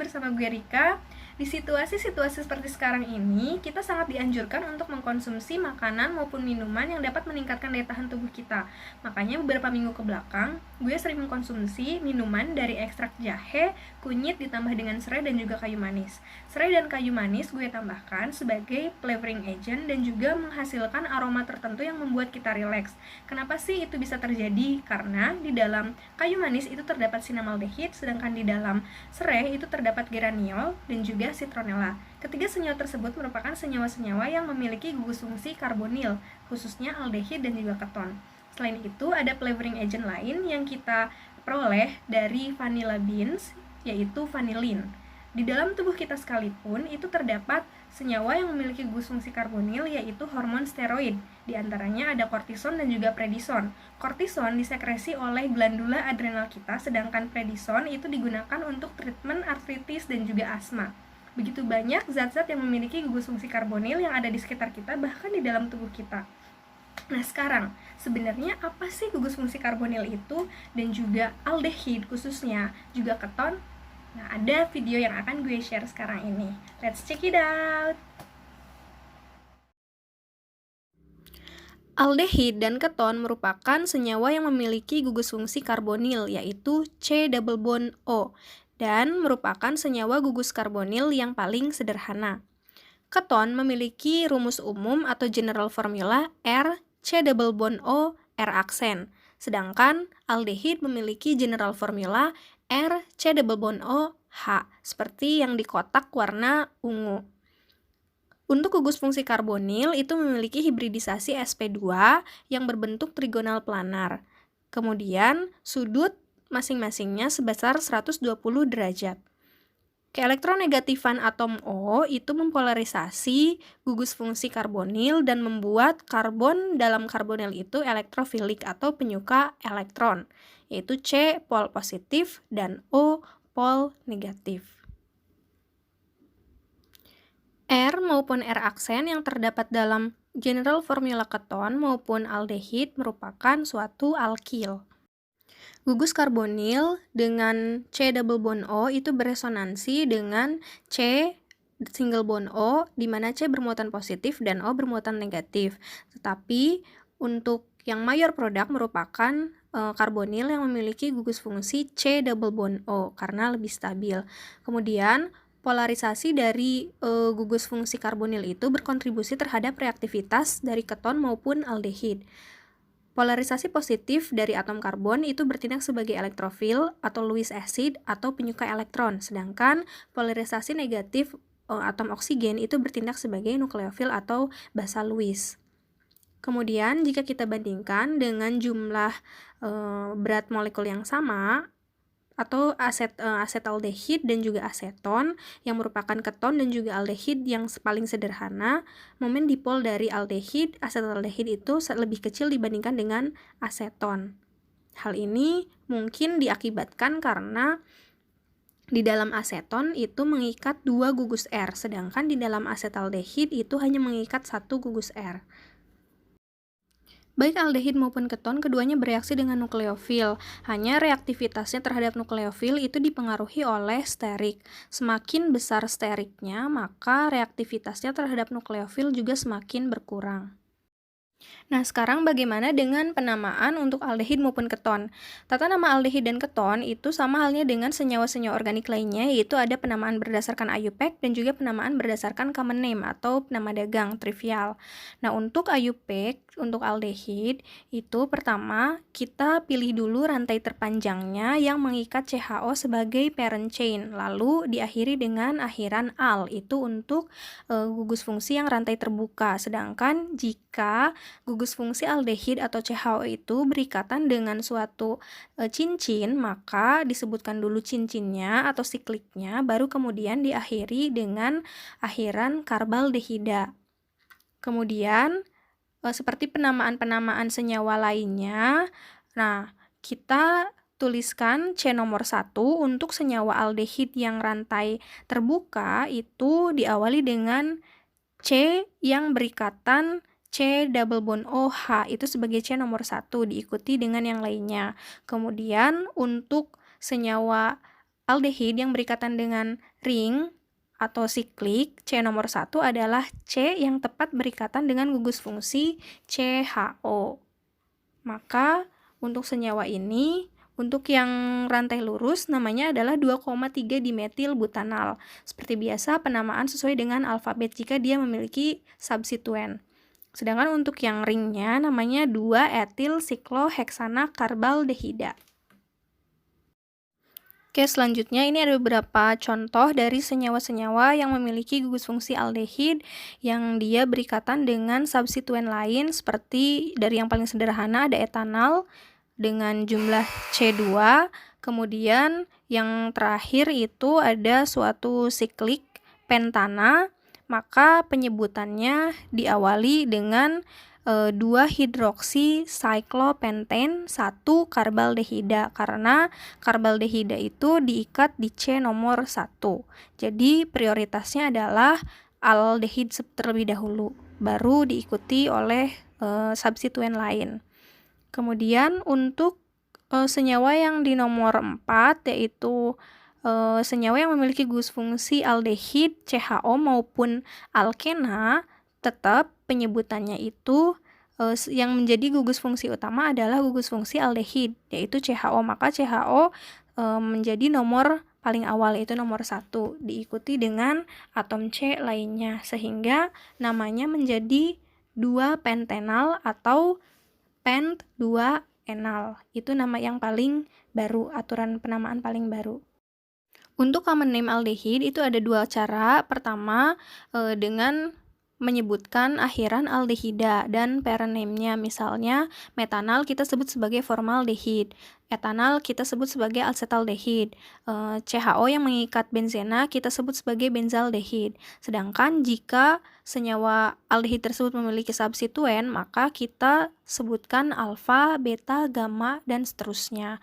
bersama gue Rika. Di situasi-situasi seperti sekarang ini, kita sangat dianjurkan untuk mengkonsumsi makanan maupun minuman yang dapat meningkatkan daya tahan tubuh kita. Makanya beberapa minggu ke belakang, gue sering mengkonsumsi minuman dari ekstrak jahe, kunyit ditambah dengan serai dan juga kayu manis. Serai dan kayu manis gue tambahkan sebagai flavoring agent dan juga menghasilkan aroma tertentu yang membuat kita rileks. Kenapa sih itu bisa terjadi? Karena di dalam kayu manis itu terdapat sinamaldehid, sedangkan di dalam serai itu terdapat geraniol dan juga citronella. Ketiga senyawa tersebut merupakan senyawa-senyawa yang memiliki gugus fungsi karbonil, khususnya aldehid dan juga keton. Selain itu, ada flavoring agent lain yang kita peroleh dari vanilla beans, yaitu vanillin. Di dalam tubuh kita sekalipun, itu terdapat senyawa yang memiliki gugus fungsi karbonil, yaitu hormon steroid. Di antaranya ada kortison dan juga prednison. Kortison disekresi oleh glandula adrenal kita, sedangkan prednison itu digunakan untuk treatment artritis dan juga asma. Begitu banyak zat-zat yang memiliki gugus fungsi karbonil yang ada di sekitar kita, bahkan di dalam tubuh kita. Nah sekarang, sebenarnya apa sih gugus fungsi karbonil itu dan juga aldehid khususnya, juga keton? Nah, ada video yang akan gue share sekarang ini. Let's check it out! Aldehid dan keton merupakan senyawa yang memiliki gugus fungsi karbonil, yaitu C double bond O, dan merupakan senyawa gugus karbonil yang paling sederhana. Keton memiliki rumus umum atau general formula R, C double bond O, R aksen. Sedangkan aldehid memiliki general formula R, C double bond O, H, seperti yang di kotak warna ungu. Untuk gugus fungsi karbonil itu memiliki hibridisasi sp2 yang berbentuk trigonal planar. Kemudian sudut masing-masingnya sebesar 120 derajat. Keelektronegatifan atom O itu mempolarisasi gugus fungsi karbonil dan membuat karbon dalam karbonil itu elektrofilik atau penyuka elektron, yaitu C pol positif dan O pol negatif. R maupun R aksen yang terdapat dalam general formula keton maupun aldehid merupakan suatu alkil. Gugus karbonil dengan C double bond O itu beresonansi dengan C single bond O, di mana C bermuatan positif dan O bermuatan negatif. Tetapi untuk yang mayor produk merupakan karbonil yang memiliki gugus fungsi C double bond O karena lebih stabil. Kemudian polarisasi dari gugus fungsi karbonil itu berkontribusi terhadap reaktivitas dari keton maupun aldehid. Polarisasi positif dari atom karbon itu bertindak sebagai elektrofil atau Lewis acid atau penyuka elektron, sedangkan polarisasi negatif atom oksigen itu bertindak sebagai nukleofil atau basa Lewis. Kemudian jika kita bandingkan dengan jumlah berat molekul yang sama, atau asetaldehid dan juga aseton yang merupakan keton dan juga aldehid yang paling sederhana, momen dipol dari aldehid, asetaldehid itu lebih kecil dibandingkan dengan aseton. Hal ini mungkin diakibatkan karena di dalam aseton itu mengikat 2 gugus R, sedangkan di dalam asetaldehid itu hanya mengikat 1 gugus R. Baik aldehid maupun keton, keduanya bereaksi dengan nukleofil. Hanya reaktivitasnya terhadap nukleofil itu dipengaruhi oleh sterik. Semakin besar steriknya, maka reaktivitasnya terhadap nukleofil juga semakin berkurang. Nah, sekarang bagaimana dengan penamaan untuk aldehid maupun keton? Tata nama aldehid dan keton itu sama halnya dengan senyawa-senyawa organik lainnya, yaitu ada penamaan berdasarkan IUPAC dan juga penamaan berdasarkan common name atau nama dagang, trivial. Nah, untuk IUPAC, untuk aldehid, itu pertama kita pilih dulu rantai terpanjangnya yang mengikat CHO sebagai parent chain, lalu diakhiri dengan akhiran al, itu untuk gugus fungsi yang rantai terbuka. Sedangkan jika gugus fungsi aldehid atau CHO itu berikatan dengan suatu cincin, maka disebutkan dulu cincinnya atau sikliknya, baru kemudian diakhiri dengan akhiran karbaldehida. Kemudian seperti penamaan-penamaan senyawa lainnya, nah kita tuliskan C nomor 1 untuk senyawa aldehid yang rantai terbuka itu diawali dengan C yang berikatan C double bond OH itu sebagai C nomor 1, diikuti dengan yang lainnya. Kemudian untuk senyawa aldehid yang berikatan dengan ring atau siklik C nomor 1 adalah C yang tepat berikatan dengan gugus fungsi CHO. Maka untuk senyawa ini, untuk yang rantai lurus namanya adalah 2,3 dimetil butanal. Seperti biasa, penamaan sesuai dengan alfabet jika dia memiliki substituen. Sedangkan untuk yang ringnya namanya 2-etil sikloheksana karbaldehida. Oke, selanjutnya ini ada beberapa contoh dari senyawa-senyawa yang memiliki gugus fungsi aldehid yang dia berikatan dengan substituen lain, seperti dari yang paling sederhana ada etanal dengan jumlah C2, kemudian yang terakhir itu ada suatu siklik pentana, maka penyebutannya diawali dengan 2-hidroksi cyclopentane 1 karbaldehida karena karbaldehida itu diikat di C nomor 1. Jadi prioritasnya adalah aldehid terlebih dahulu, baru diikuti oleh substituen lain. Kemudian untuk senyawa yang di nomor 4 yaitu senyawa yang memiliki gugus fungsi aldehid, CHO maupun alkena, tetap penyebutannya itu yang menjadi gugus fungsi utama adalah gugus fungsi aldehid, yaitu CHO. Maka CHO menjadi nomor paling awal, yaitu nomor 1, diikuti dengan atom C lainnya, sehingga namanya menjadi 2-pentenal atau pent 2-enal. Itu nama yang paling baru, aturan penamaan paling baru. Untuk common name aldehid itu ada 2 cara. Pertama, dengan menyebutkan akhiran aldehida dan parent name-nya. Misalnya, metanal kita sebut sebagai formaldehid, etanal kita sebut sebagai acetaldehid, CHO yang mengikat benzena kita sebut sebagai benzaldehid. Sedangkan jika senyawa aldehid tersebut memiliki substituen, maka kita sebutkan alfa, beta, gamma, dan seterusnya.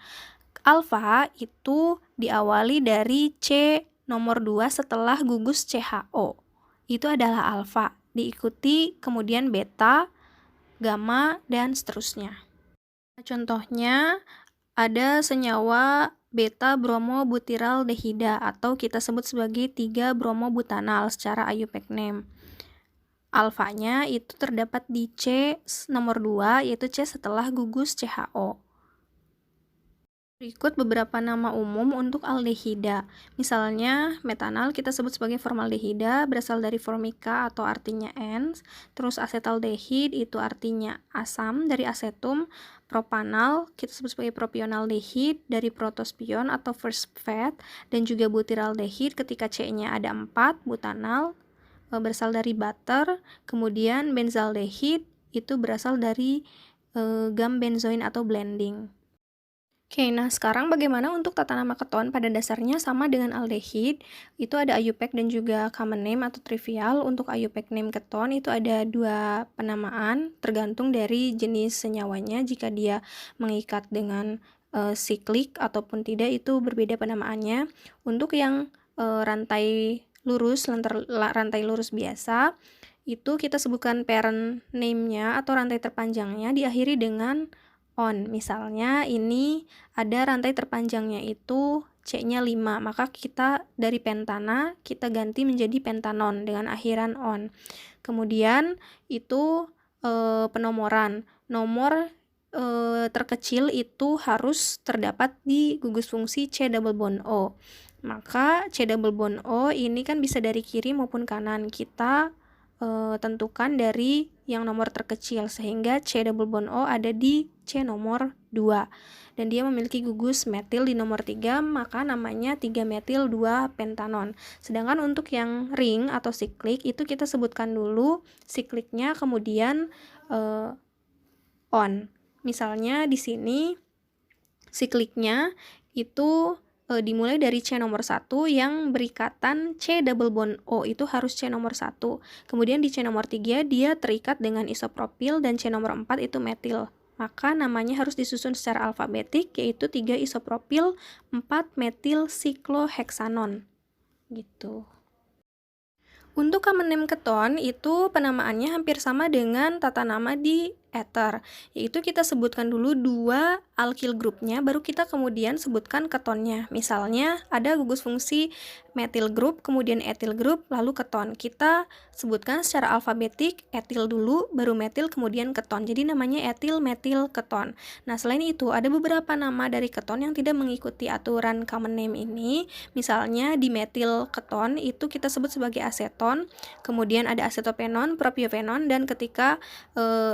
Alfa itu diawali dari C nomor 2 setelah gugus CHO. Itu adalah alfa, diikuti kemudian beta, gamma, dan seterusnya. Contohnya ada senyawa beta bromobutiraldehida atau kita sebut sebagai 3-bromobutanal secara IUPAC name. Alfanya itu terdapat di C nomor 2, yaitu C setelah gugus CHO. Berikut beberapa nama umum untuk aldehida. Misalnya, metanal kita sebut sebagai formaldehida, berasal dari formica atau artinya ens. Terus acetaldehid itu artinya asam dari asetum. Propanal kita sebut sebagai propionaldehid dari protospion atau first fat. Dan juga butiraldehid ketika C-nya ada 4, butanal, berasal dari butter. Kemudian benzaldehid itu berasal dari gum benzoin atau blending. Oke, nah sekarang bagaimana untuk tata nama keton? Pada dasarnya sama dengan aldehid, itu ada IUPAC dan juga common name atau trivial. Untuk IUPAC name keton itu ada 2 penamaan, tergantung dari jenis senyawanya. Jika dia mengikat dengan siklik ataupun tidak, itu berbeda penamaannya. Untuk yang rantai lurus biasa, itu kita sebutkan parent name-nya atau rantai terpanjangnya diakhiri dengan on. Misalnya ini ada rantai terpanjangnya itu C-nya 5, maka kita dari pentana kita ganti menjadi pentanon dengan akhiran on. Kemudian itu penomoran. Nomor terkecil itu harus terdapat di gugus fungsi C double bond O. Maka C double bond O ini kan bisa dari kiri maupun kanan. Kita tentukan dari yang nomor terkecil, sehingga C double bond O ada di C nomor 2 dan dia memiliki gugus metil di nomor 3, maka namanya 3-metil 2-pentanon. Sedangkan untuk yang ring atau siklik itu kita sebutkan dulu sikliknya, kemudian on. Misalnya di sini sikliknya itu dimulai dari C nomor 1 yang berikatan C double bond O, itu harus C nomor 1. Kemudian di C nomor 3 dia terikat dengan isopropil dan C nomor 4 itu metil. Maka namanya harus disusun secara alfabetik, yaitu 3 isopropil 4 metil sikloheksanon. Gitu. Untuk common name keton itu penamaannya hampir sama dengan tata nama di ether, yaitu kita sebutkan dulu 2 alkyl grupnya, baru kita kemudian sebutkan ketonnya. Misalnya ada gugus fungsi metil group, kemudian etil group, lalu keton. Kita sebutkan secara alfabetik, etil dulu, baru metil, kemudian keton. Jadi namanya etil, metil, keton. Nah, selain itu ada beberapa nama dari keton yang tidak mengikuti aturan common name ini. Misalnya di metil keton itu kita sebut sebagai aseton, kemudian ada acetopenon, propiofenon, dan ketika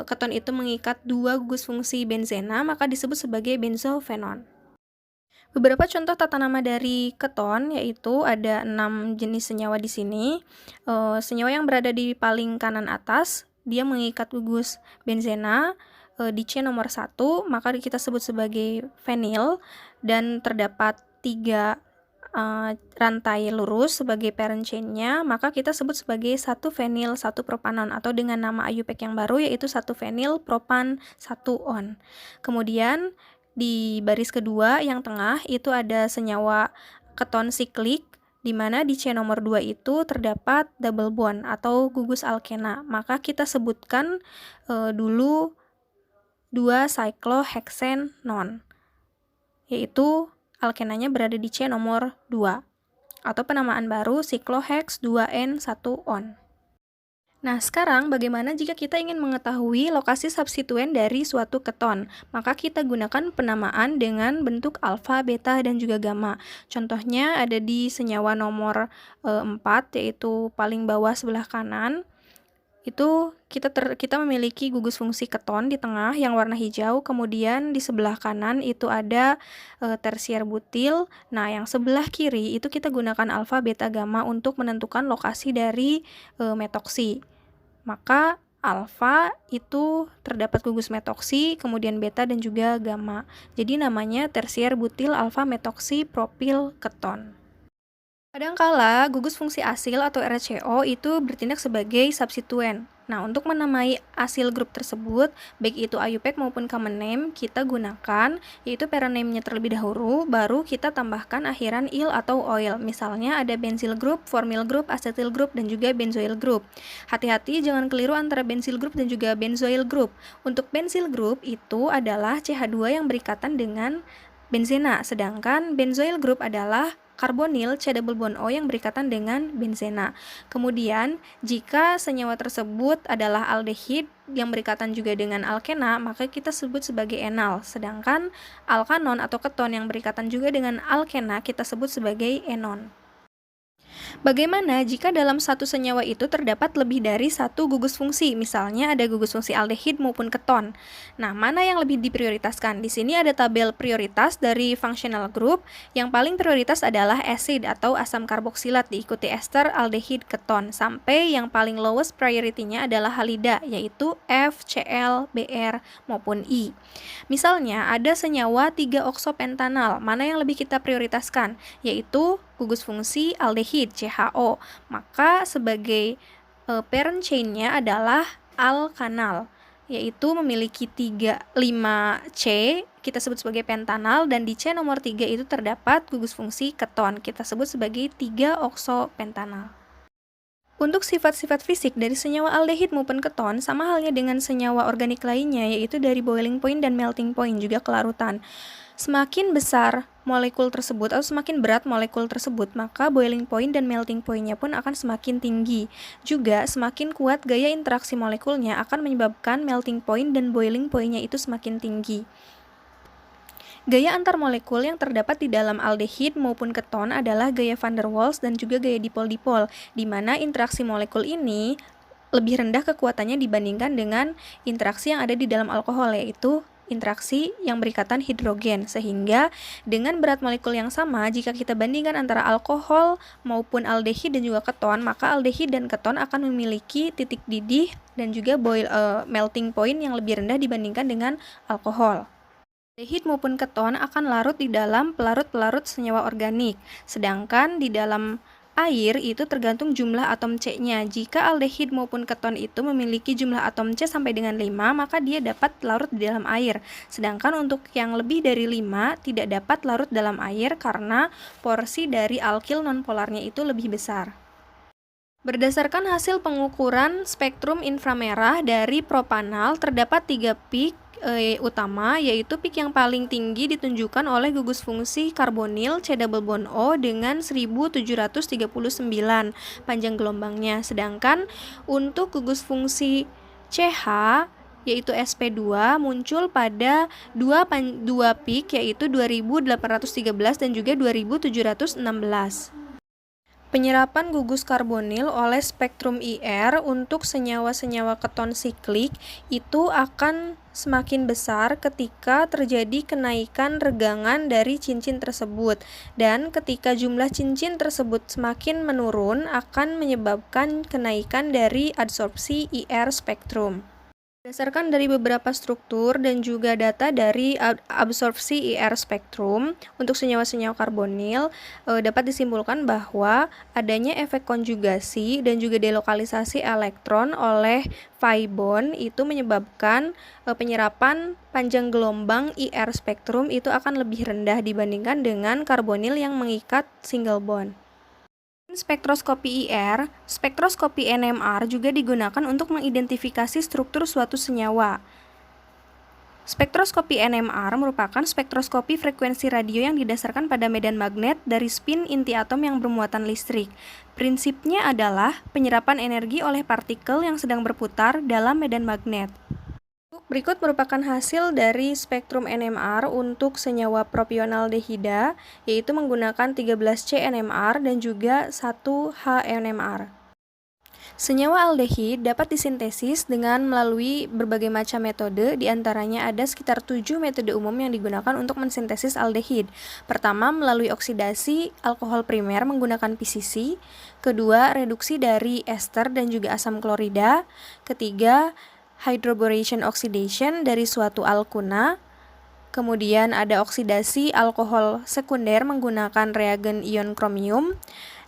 keton itu mengikat 2 gugus fungsi benzena, maka disebut sebagai benzofenon. Beberapa contoh tata nama dari keton yaitu ada 6 jenis senyawa di sini. Senyawa yang berada di paling kanan atas, dia mengikat gugus benzena di C nomor 1, maka kita sebut sebagai fenil, dan terdapat 3 rantai lurus sebagai parent chain-nya, maka kita sebut sebagai 1 fenil 1 propanon, atau dengan nama IUPAC yang baru yaitu 1 fenil propan 1 on. Kemudian di baris kedua yang tengah itu ada senyawa keton siklik, di mana di C nomor 2 itu terdapat double bond atau gugus alkena, maka kita sebutkan dulu 2 cyclohexenon, yaitu alkenanya berada di C nomor 2, atau penamaan baru cyclohex 2N1-on. Nah, sekarang bagaimana jika kita ingin mengetahui lokasi substituen dari suatu keton? Maka kita gunakan penamaan dengan bentuk alfa, beta, dan juga gamma. Contohnya ada di senyawa nomor 4, yaitu paling bawah sebelah kanan. Itu kita memiliki gugus fungsi keton di tengah yang warna hijau, kemudian di sebelah kanan itu ada tersier butil. Nah, yang sebelah kiri itu kita gunakan alfa, beta, gamma untuk menentukan lokasi dari metoksi. Maka alfa itu terdapat gugus metoksi, kemudian beta dan juga gamma. Jadi namanya tersier butil alfa metoksi propil keton. Kadangkala gugus fungsi asil atau RCO itu bertindak sebagai substituen. Nah, untuk menamai asil grup tersebut, baik itu IUPAC maupun common name, kita gunakan yaitu parent name-nya terlebih dahulu, baru kita tambahkan akhiran il atau oil. Misalnya ada benzyl group, formyl group, acetyl group, dan juga benzoyl group. Hati-hati jangan keliru antara benzyl group dan juga benzoyl group. Untuk benzyl group itu adalah CH2 yang berikatan dengan benzena, sedangkan benzoyl group adalah karbonil C double bond O yang berikatan dengan benzena. Kemudian, jika senyawa tersebut adalah aldehid yang berikatan juga dengan alkena, maka kita sebut sebagai enal. Sedangkan alkanon atau keton yang berikatan juga dengan alkena kita sebut sebagai enon. Bagaimana jika dalam satu senyawa itu terdapat lebih dari satu gugus fungsi? Misalnya ada gugus fungsi aldehid maupun keton. Nah, mana yang lebih diprioritaskan? Di sini ada tabel prioritas dari functional group. Yang paling prioritas adalah acid atau asam karboksilat, diikuti ester, aldehid, keton, sampai yang paling lowest priority-nya adalah halida, yaitu F, Cl, Br, maupun I. Misalnya ada senyawa 3-oksopentanal, mana yang lebih kita prioritaskan? Yaitu gugus fungsi aldehid CHO, maka sebagai parent chain-nya adalah alkanal, yaitu memiliki 5C, kita sebut sebagai pentanal, dan di C nomor 3 itu terdapat gugus fungsi keton, kita sebut sebagai 3-oksopentanal. Untuk sifat-sifat fisik dari senyawa aldehid maupun keton sama halnya dengan senyawa organik lainnya, yaitu dari boiling point dan melting point, juga kelarutan. Semakin besar molekul tersebut atau semakin berat molekul tersebut, maka boiling point dan melting point-nya pun akan semakin tinggi. Juga semakin kuat gaya interaksi molekulnya akan menyebabkan melting point dan boiling point-nya itu semakin tinggi. Gaya antar molekul yang terdapat di dalam aldehid maupun keton adalah gaya van der Waals dan juga gaya dipol-dipol, di mana interaksi molekul ini lebih rendah kekuatannya dibandingkan dengan interaksi yang ada di dalam alkohol, yaitu interaksi yang berikatan hidrogen, sehingga dengan berat molekul yang sama, jika kita bandingkan antara alkohol maupun aldehid dan juga keton, maka aldehid dan keton akan memiliki titik didih dan juga melting point yang lebih rendah dibandingkan dengan alkohol. Aldehid maupun keton akan larut di dalam pelarut-pelarut senyawa organik, sedangkan di dalam air itu tergantung jumlah atom C-nya. Jika aldehid maupun keton itu memiliki jumlah atom C sampai dengan 5, maka dia dapat larut di dalam air. Sedangkan untuk yang lebih dari 5 tidak dapat larut dalam air karena porsi dari alkil nonpolarnya itu lebih besar. Berdasarkan hasil pengukuran spektrum inframerah dari propanal, terdapat 3 peak utama, yaitu peak yang paling tinggi ditunjukkan oleh gugus fungsi karbonil C double bond O dengan 1739 panjang gelombangnya. Sedangkan untuk gugus fungsi CH yaitu sp2 muncul pada dua peak, yaitu 2813 dan juga 2716. Penyerapan gugus karbonil oleh spektrum IR untuk senyawa-senyawa keton siklik itu akan semakin besar ketika terjadi kenaikan regangan dari cincin tersebut, dan ketika jumlah cincin tersebut semakin menurun akan menyebabkan kenaikan dari adsorpsi IR spektrum. Berdasarkan dari beberapa struktur dan juga data dari absorpsi IR spektrum untuk senyawa-senyawa karbonil, dapat disimpulkan bahwa adanya efek konjugasi dan juga delokalisasi elektron oleh pi bond itu menyebabkan penyerapan panjang gelombang IR spektrum itu akan lebih rendah dibandingkan dengan karbonil yang mengikat single bond. Spektroskopi IR, spektroskopi NMR juga digunakan untuk mengidentifikasi struktur suatu senyawa. Spektroskopi NMR merupakan spektroskopi frekuensi radio yang didasarkan pada medan magnet dari spin inti atom yang bermuatan listrik. Prinsipnya adalah penyerapan energi oleh partikel yang sedang berputar dalam medan magnet. Berikut merupakan hasil dari spektrum NMR untuk senyawa propionaldehida, yaitu menggunakan 13C NMR dan juga 1H NMR. Senyawa aldehid dapat disintesis dengan melalui berbagai macam metode, diantaranya ada sekitar 7 metode umum yang digunakan untuk mensintesis aldehid. Pertama, melalui oksidasi alkohol primer menggunakan PCC. Kedua, reduksi dari ester dan juga asam klorida. Ketiga, hydroboration oxidation dari suatu alkuna. Kemudian ada oksidasi alkohol sekunder menggunakan reagen ion kromium,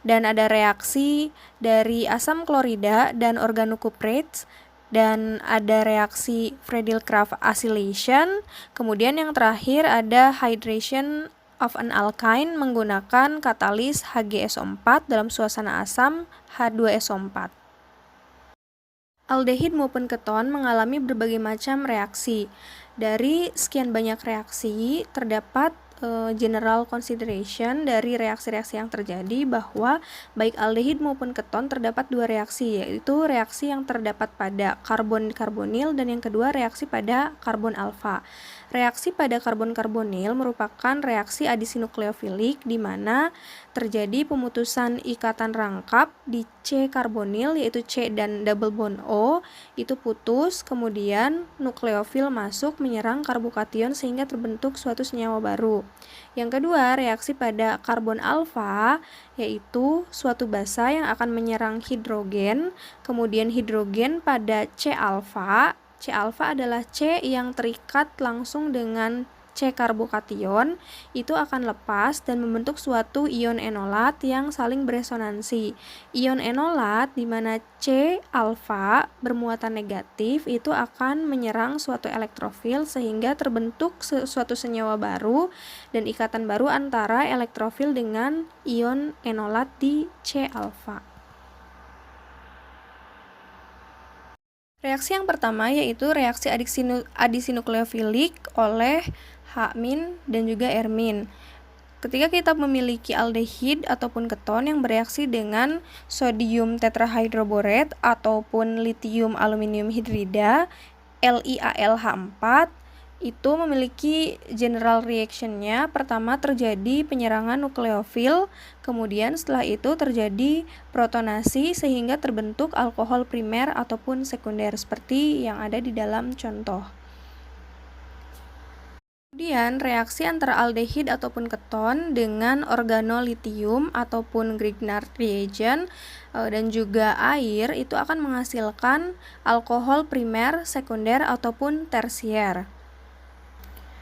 dan ada reaksi dari asam klorida dan organocuprates, dan ada reaksi Friedel-Crafts acylation. Kemudian yang terakhir ada hydration of an alkyne menggunakan katalis HgSO4 dalam suasana asam H2SO4. Aldehid maupun keton mengalami berbagai macam reaksi. Dari sekian banyak reaksi, terdapat general consideration dari reaksi-reaksi yang terjadi bahwa baik aldehid maupun keton terdapat dua reaksi, yaitu reaksi yang terdapat pada karbon-karbonil dan yang kedua reaksi pada karbon alfa. Reaksi pada karbon-karbonil merupakan reaksi adisinukleofilik di mana terjadi pemutusan ikatan rangkap di C karbonil, yaitu C dan double bond O itu putus, kemudian nukleofil masuk menyerang karbokation sehingga terbentuk suatu senyawa baru. Yang kedua, reaksi pada karbon alfa, yaitu suatu basa yang akan menyerang hidrogen, kemudian hidrogen pada C alfa. C alfa adalah C yang terikat langsung dengan C karbokation, itu akan lepas dan membentuk suatu ion enolat yang saling beresonansi. Ion enolat di mana C alfa bermuatan negatif itu akan menyerang suatu elektrofil sehingga terbentuk suatu senyawa baru dan ikatan baru antara elektrofil dengan ion enolat di C alfa. Reaksi yang pertama yaitu reaksi adisinukleofilik oleh H- dan juga R-. Ketika kita memiliki aldehid ataupun keton yang bereaksi dengan sodium tetrahydroborate ataupun lithium aluminium hidrida LiAlH4, itu memiliki general reaction-nya. Pertama terjadi penyerangan nukleofil, kemudian setelah itu terjadi protonasi sehingga terbentuk alkohol primer ataupun sekunder seperti yang ada di dalam contoh. Kemudian reaksi antara aldehid ataupun keton dengan organolitium ataupun Grignard reagent dan juga air itu akan menghasilkan alkohol primer, sekunder ataupun tersier.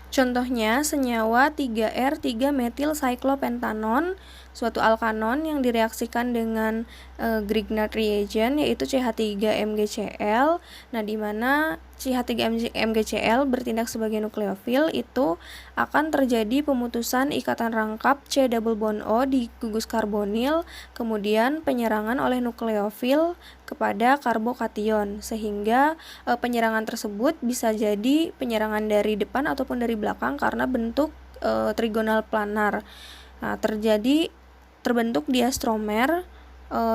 Contohnya senyawa 3R 3-metil cyclopentanon, suatu alkanon yang direaksikan dengan Grignard reagent yaitu CH3 MgCl. Nah, di mana CH3-MgCl bertindak sebagai nukleofil, itu akan terjadi pemutusan ikatan rangkap C double bond O di gugus karbonil, kemudian penyerangan oleh nukleofil kepada karbokation, sehingga penyerangan tersebut bisa jadi penyerangan dari depan ataupun dari belakang karena bentuk trigonal planar. Nah, terbentuk diastromer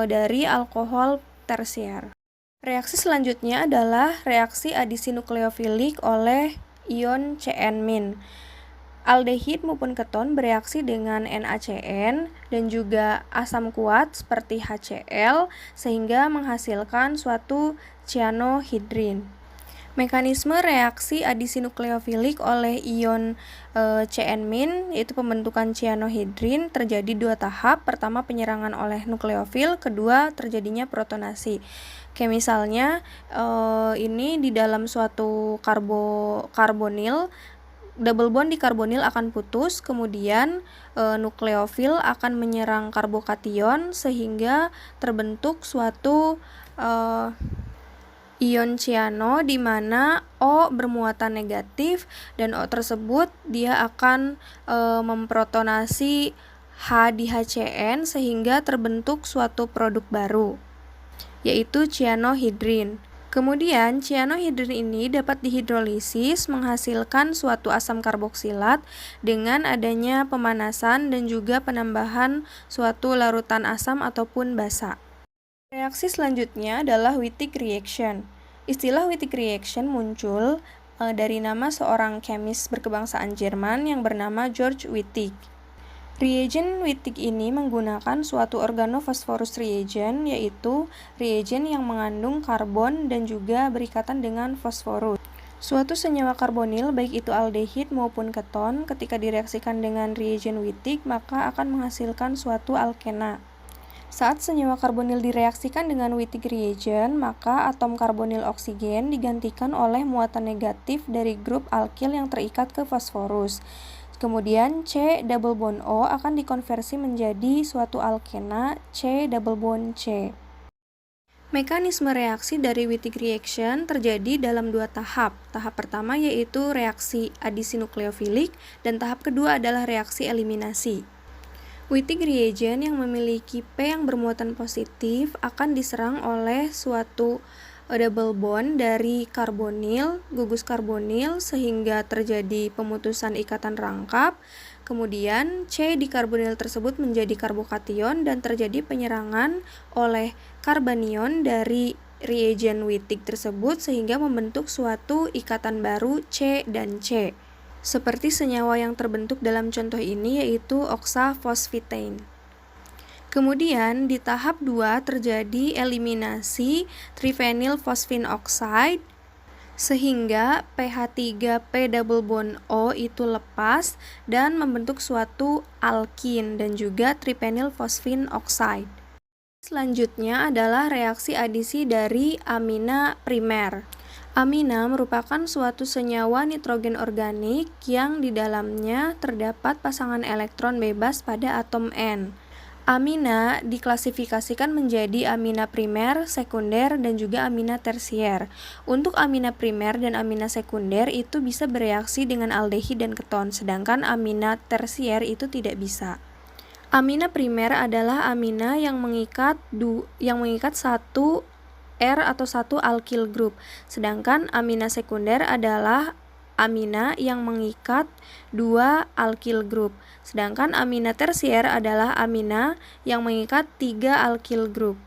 dari alkohol tersier. Reaksi selanjutnya adalah reaksi adisi nukleofilik oleh ion CN-. Aldehid maupun keton bereaksi dengan NaCN dan juga asam kuat seperti HCl sehingga menghasilkan suatu cyanohidrin. Mekanisme reaksi adisi nukleofilik oleh ion CN- yaitu pembentukan cyanohidrin terjadi 2 tahap. Pertama, penyerangan oleh nukleofil, kedua terjadinya protonasi. Kayak misalnya ini di dalam suatu karbonil, double bond di karbonil akan putus, kemudian nukleofil akan menyerang karbokation sehingga terbentuk suatu ion cyano di mana O bermuatan negatif dan O tersebut dia akan memprotonasi H di HCN sehingga terbentuk suatu produk baru, yaitu cyanohidrin. Kemudian cyanohidrin ini dapat dihidrolisis menghasilkan suatu asam karboksilat dengan adanya pemanasan dan juga penambahan suatu larutan asam ataupun basa. Reaksi selanjutnya adalah Wittig reaction. Istilah Wittig reaction muncul dari nama seorang kemis berkebangsaan Jerman yang bernama Georg Wittig. Reagen Wittig ini menggunakan suatu organofosforus reagen, yaitu reagen yang mengandung karbon dan juga berikatan dengan fosforus. Suatu senyawa karbonil, baik itu aldehid maupun keton, ketika direaksikan dengan reagen Wittig maka akan menghasilkan suatu alkena. Saat senyawa karbonil direaksikan dengan Wittig reagen, maka atom karbonil oksigen digantikan oleh muatan negatif dari grup alkil yang terikat ke fosforus. Kemudian C double bond O akan dikonversi menjadi suatu alkena C double bond C. Mekanisme reaksi dari Wittig reaction terjadi dalam 2 tahap. Tahap pertama yaitu reaksi adisi nukleofilik dan tahap kedua adalah reaksi eliminasi. Wittig reagen yang memiliki P yang bermuatan positif akan diserang oleh suatu double bond dari karbonil, gugus karbonil sehingga terjadi pemutusan ikatan rangkap. Kemudian C di karbonil tersebut menjadi karbokation dan terjadi penyerangan oleh karbanion dari reagen Wittig tersebut sehingga membentuk suatu ikatan baru C dan C. Seperti senyawa yang terbentuk dalam contoh ini yaitu oxafosfetane. Kemudian di tahap 2 terjadi eliminasi triphenyl phosphine oxide sehingga pH3P double bond O itu lepas dan membentuk suatu alkin dan juga triphenyl phosphine oxide. Selanjutnya adalah reaksi adisi dari amina primer. Amina merupakan suatu senyawa nitrogen organik yang di dalamnya terdapat pasangan elektron bebas pada atom N. Amina diklasifikasikan menjadi amina primer, sekunder, dan juga amina tersier. Untuk amina primer dan amina sekunder itu bisa bereaksi dengan aldehid dan keton, sedangkan amina tersier itu tidak bisa. Amina primer adalah amina yang mengikat satu R atau satu alkyl group, sedangkan amina sekunder adalah amina yang mengikat 2 alkyl group, sedangkan amina tersier adalah amina yang mengikat 3 alkyl group.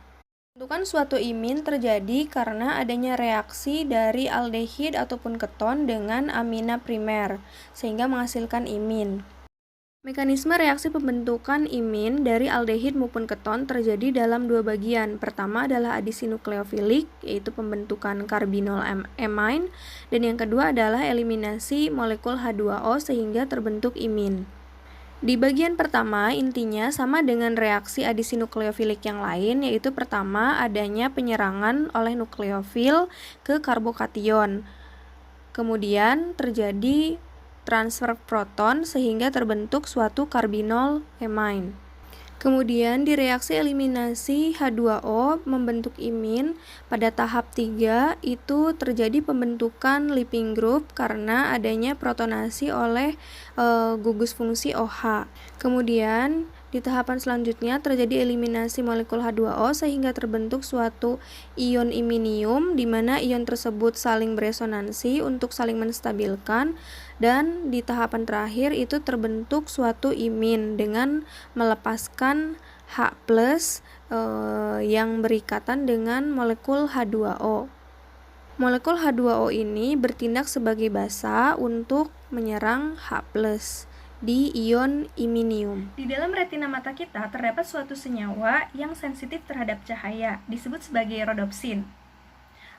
Pembentukan suatu imin terjadi karena adanya reaksi dari aldehid ataupun keton dengan amina primer, sehingga menghasilkan imin. Mekanisme reaksi pembentukan imin dari aldehid maupun keton terjadi dalam 2 bagian. Pertama adalah adisi nukleofilik, yaitu pembentukan karbinol amine, dan yang kedua adalah eliminasi molekul H2O sehingga terbentuk imin. Di bagian pertama, intinya sama dengan reaksi adisi nukleofilik yang lain, yaitu pertama adanya penyerangan oleh nukleofil ke karbokation. Kemudian terjadi transfer proton sehingga terbentuk suatu karbinol amine. Kemudian di reaksi eliminasi H2O membentuk imin, pada tahap 3 itu terjadi pembentukan Liping group karena adanya protonasi oleh gugus fungsi OH. Kemudian di tahapan selanjutnya terjadi eliminasi molekul H2O sehingga terbentuk suatu ion iminium di mana ion tersebut saling beresonansi untuk saling menstabilkan, dan di tahapan terakhir itu terbentuk suatu imin dengan melepaskan H+ yang berikatan dengan molekul H2O. Molekul H2O ini bertindak sebagai basa untuk menyerang H+ di ion iminium. Di dalam retina mata kita terdapat suatu senyawa yang sensitif terhadap cahaya, disebut sebagai rodopsin.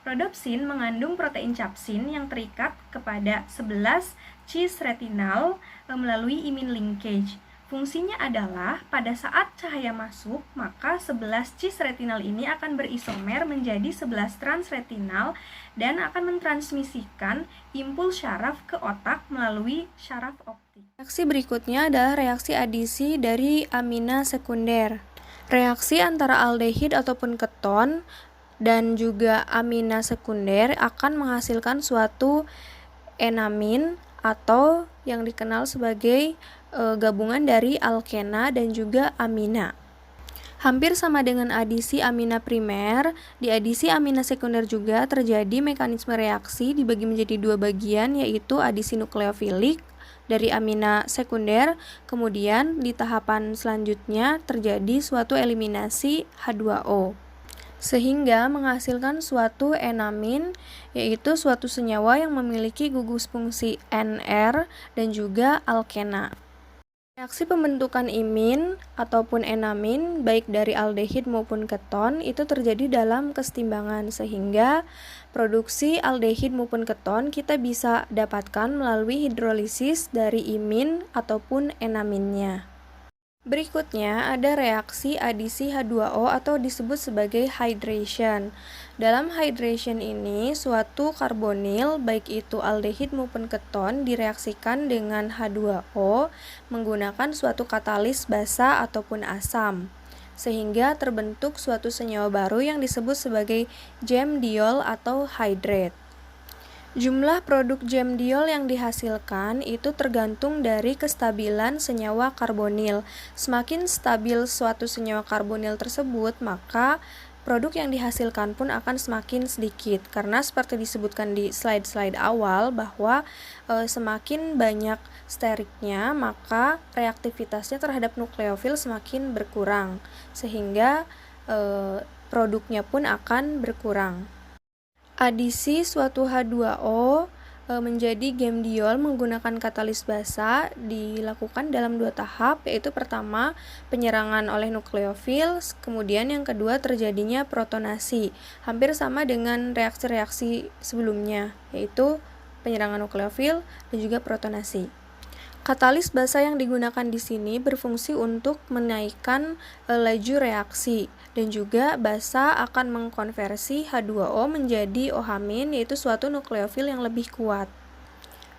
Rodopsin mengandung protein capsin yang terikat kepada 11 cis retinal melalui imin linkage. Fungsinya adalah pada saat cahaya masuk, maka 11 cis retinal ini akan berisomer menjadi 11 trans retinal dan akan mentransmisikan impuls syaraf ke otak melalui syaraf optik. Reaksi berikutnya adalah reaksi adisi dari amina sekunder. Reaksi antara aldehid ataupun keton dan juga amina sekunder akan menghasilkan suatu enamin atau yang dikenal sebagai gabungan dari alkena dan juga amina. Hampir sama dengan adisi amina primer, di adisi amina sekunder juga terjadi mekanisme reaksi dibagi menjadi dua bagian, yaitu adisi nukleofilik dari amina sekunder, kemudian di tahapan selanjutnya terjadi suatu eliminasi H2O. Sehingga menghasilkan suatu enamin, yaitu suatu senyawa yang memiliki gugus fungsi NR dan juga alkena. Reaksi pembentukan imin ataupun enamin baik dari aldehid maupun keton itu terjadi dalam kesetimbangan, sehingga produksi aldehid maupun keton kita bisa dapatkan melalui hidrolisis dari imin ataupun enaminnya. Berikutnya ada reaksi adisi H2O atau disebut sebagai hydration. Dalam hydration ini, suatu karbonil baik itu aldehid maupun keton direaksikan dengan H2O menggunakan suatu katalis basa ataupun asam, sehingga terbentuk suatu senyawa baru yang disebut sebagai gemdiol atau hydrate. Jumlah produk gemdiol yang dihasilkan itu tergantung dari kestabilan senyawa karbonil. Semakin stabil suatu senyawa karbonil tersebut, maka produk yang dihasilkan pun akan semakin sedikit. Karena seperti disebutkan di slide-slide awal bahwa semakin banyak steriknya, maka reaktivitasnya terhadap nukleofil semakin berkurang, sehingga produknya pun akan berkurang. Adisi suatu H2O menjadi gemdiol menggunakan katalis basa dilakukan dalam dua tahap, yaitu pertama penyerangan oleh nukleofil, kemudian yang kedua terjadinya protonasi, hampir sama dengan reaksi-reaksi sebelumnya, yaitu penyerangan nukleofil dan juga protonasi. Katalis basa yang digunakan di sini berfungsi untuk menaikkan laju reaksi, dan juga basa akan mengkonversi H2O menjadi OH-, yaitu suatu nukleofil yang lebih kuat.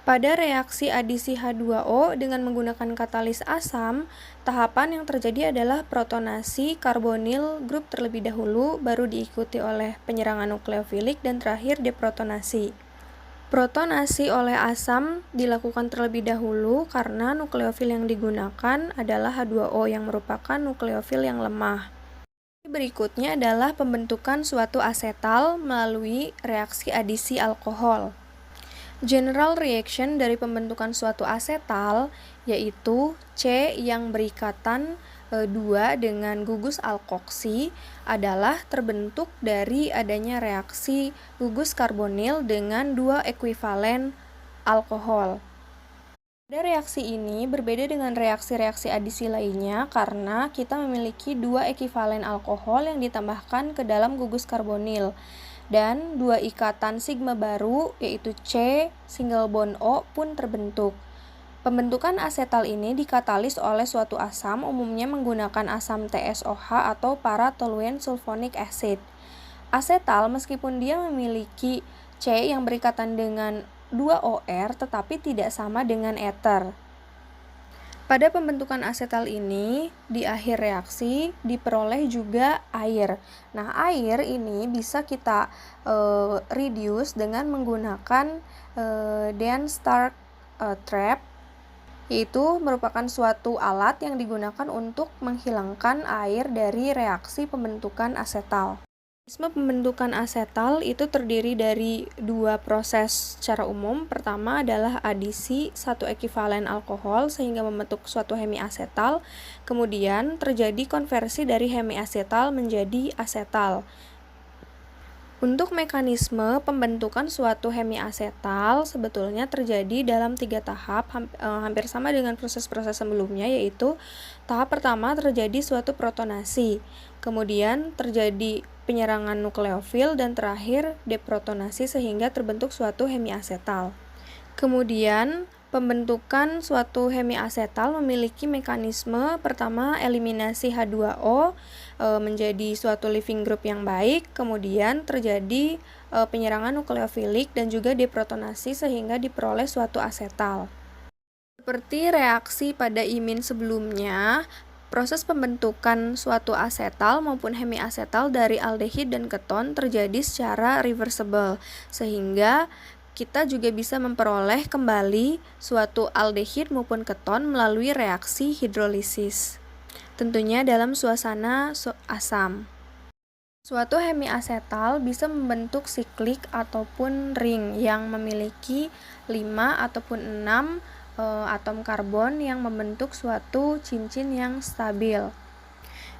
Pada reaksi adisi H2O dengan menggunakan katalis asam, tahapan yang terjadi adalah protonasi karbonil grup terlebih dahulu, baru diikuti oleh penyerangan nukleofilik, dan terakhir deprotonasi. Protonasi oleh asam dilakukan terlebih dahulu karena nukleofil yang digunakan adalah H2O yang merupakan nukleofil yang lemah. Berikutnya adalah pembentukan suatu asetal melalui reaksi adisi alkohol. General reaction dari pembentukan suatu asetal yaitu C yang berikatan 2 dengan gugus alkoksi adalah terbentuk dari adanya reaksi gugus karbonil dengan 2 ekuivalen alkohol. Pada reaksi ini berbeda dengan reaksi-reaksi adisi lainnya karena kita memiliki 2 ekuivalen alkohol yang ditambahkan ke dalam gugus karbonil dan 2 ikatan sigma baru yaitu C single bond O pun terbentuk. Pembentukan asetal ini dikatalis oleh suatu asam, umumnya menggunakan asam TSOH atau para-toluene sulfonic acid. Asetal meskipun dia memiliki C yang berikatan dengan 2 OR tetapi tidak sama dengan ether. Pada pembentukan asetal ini, di akhir reaksi diperoleh juga air. Nah, air ini bisa kita reduce dengan menggunakan Dan-Stark trap, yaitu merupakan suatu alat yang digunakan untuk menghilangkan air dari reaksi pembentukan asetal. Mekanisme pembentukan asetal itu terdiri dari dua proses secara umum. Pertama adalah adisi satu ekivalen alkohol sehingga membentuk suatu hemiasetal. Kemudian terjadi konversi dari hemiasetal menjadi asetal. Untuk mekanisme pembentukan suatu hemiasetal sebetulnya terjadi dalam 3 tahap, hampir sama dengan proses-proses sebelumnya, yaitu tahap pertama terjadi suatu protonasi, kemudian terjadi penyerangan nukleofil, dan terakhir deprotonasi sehingga terbentuk suatu hemiasetal. Kemudian pembentukan suatu hemiasetal memiliki mekanisme pertama eliminasi H2O menjadi suatu leaving group yang baik, kemudian terjadi penyerangan nukleofilik dan juga deprotonasi sehingga diperoleh suatu asetal. Seperti reaksi pada imin sebelumnya, proses pembentukan suatu asetal maupun hemiasetal dari aldehid dan keton terjadi secara reversible, sehingga kita juga bisa memperoleh kembali suatu aldehid maupun keton melalui reaksi hidrolisis, tentunya dalam suasana asam. Suatu hemiasetal bisa membentuk siklik ataupun ring yang memiliki 5 ataupun 6 atom karbon yang membentuk suatu cincin yang stabil.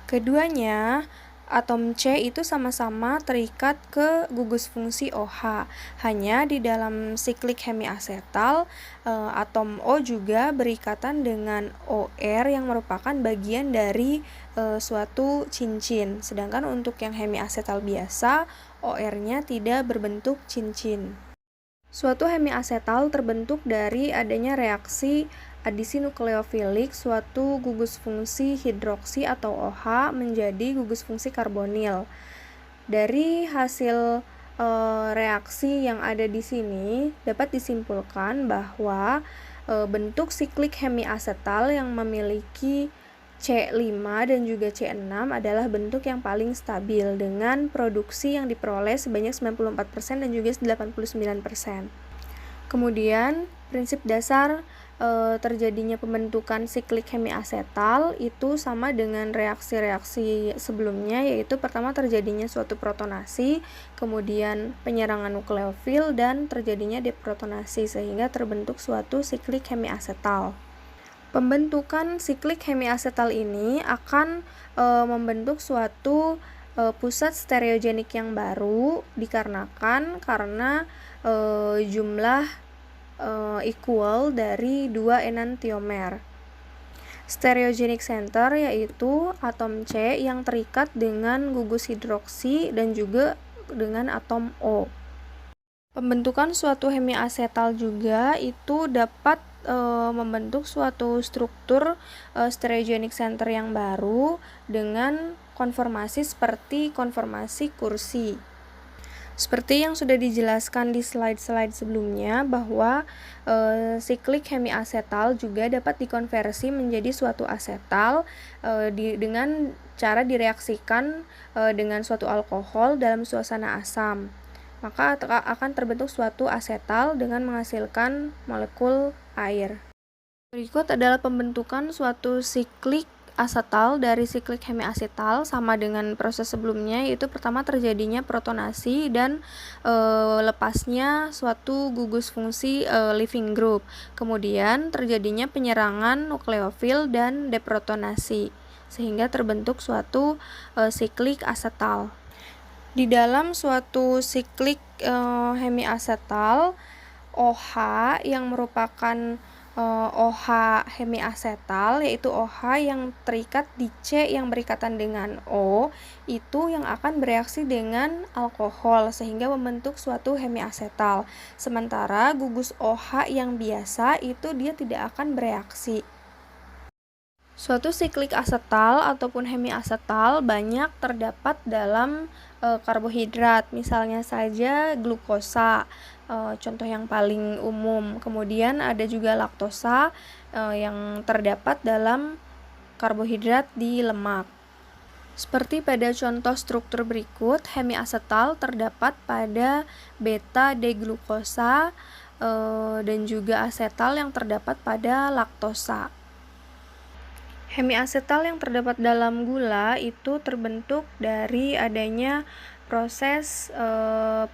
Keduanya, atom C itu sama-sama terikat ke gugus fungsi OH. Hanya di dalam siklik hemiasetal, atom O juga berikatan dengan OR yang merupakan bagian dari suatu cincin. Sedangkan untuk yang hemiasetal biasa, OR-nya tidak berbentuk cincin. Suatu hemiasetal terbentuk dari adanya reaksi adisi nukleofilik suatu gugus fungsi hidroksi atau OH menjadi gugus fungsi karbonil. Dari hasil reaksi yang ada di sini dapat disimpulkan bahwa bentuk siklik hemiasetal yang memiliki C5 dan juga C6 adalah bentuk yang paling stabil dengan produksi yang diperoleh sebanyak 94% dan juga 89%. Kemudian, prinsip dasar terjadinya pembentukan siklik hemiasetal itu sama dengan reaksi-reaksi sebelumnya, yaitu pertama terjadinya suatu protonasi, kemudian penyerangan nukleofil, dan terjadinya deprotonasi sehingga terbentuk suatu siklik hemiasetal. Pembentukan siklik hemiasetal ini akan membentuk suatu pusat stereogenik yang baru dikarenakan karena jumlah equal dari 2 enantiomer. Stereogenic center yaitu atom C yang terikat dengan gugus hidroksi dan juga dengan atom O. Pembentukan suatu hemiasetal juga itu dapat membentuk suatu struktur stereogenic center yang baru dengan konformasi seperti konformasi kursi. Seperti yang sudah dijelaskan di slide-slide sebelumnya bahwa siklik hemiasetal juga dapat dikonversi menjadi suatu asetal dengan cara direaksikan dengan suatu alkohol dalam suasana asam. Maka akan terbentuk suatu asetal dengan menghasilkan molekul air. Berikut adalah pembentukan suatu siklik asetal dari siklik hemiasetal sama dengan proses sebelumnya, yaitu pertama terjadinya protonasi dan lepasnya suatu gugus fungsi leaving group. Kemudian terjadinya penyerangan nukleofil dan deprotonasi sehingga terbentuk suatu siklik asetal. Di dalam suatu siklik hemiasetal, OH yang merupakan OH hemiasetal, yaitu OH yang terikat di C yang berikatan dengan O, itu yang akan bereaksi dengan alkohol sehingga membentuk suatu hemiasetal. Sementara gugus OH yang biasa itu dia tidak akan bereaksi. Suatu siklik asetal ataupun hemiasetal banyak terdapat dalam karbohidrat, misalnya saja glukosa, contoh yang paling umum. Kemudian ada juga laktosa yang terdapat dalam karbohidrat di lemak. Seperti pada contoh struktur berikut, hemiasetal terdapat pada beta-deglukosa dan juga asetal yang terdapat pada laktosa. Hemiasetal yang terdapat dalam gula itu terbentuk dari adanya proses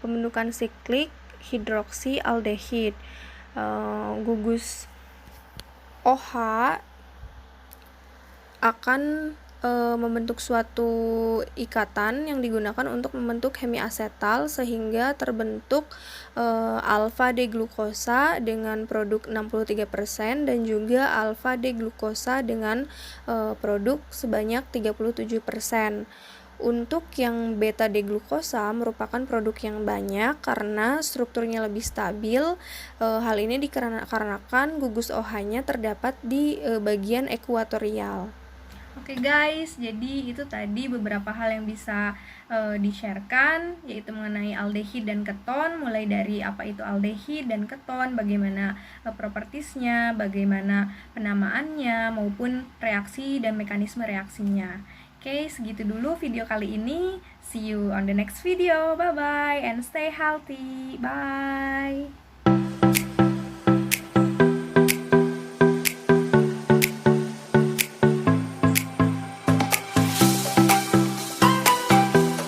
pembentukan siklik hidroksialdehid. Gugus OH akan membentuk suatu ikatan yang digunakan untuk membentuk hemiasetal sehingga terbentuk alfa-D-glukosa dengan produk 63% dan juga alfa-D-glukosa dengan produk sebanyak 37%. Untuk yang beta-D-glukosa merupakan produk yang banyak karena strukturnya lebih stabil. Hal ini dikarenakan gugus OH-nya terdapat di bagian ekuatorial. Oke guys, jadi itu tadi beberapa hal yang bisa di-sharekan, yaitu mengenai aldehid dan keton, mulai dari apa itu aldehid dan keton, bagaimana propertisnya, bagaimana penamaannya, maupun reaksi dan mekanisme reaksinya. Oke, segitu dulu video kali ini. See you on the next video. Bye-bye and stay healthy. Bye!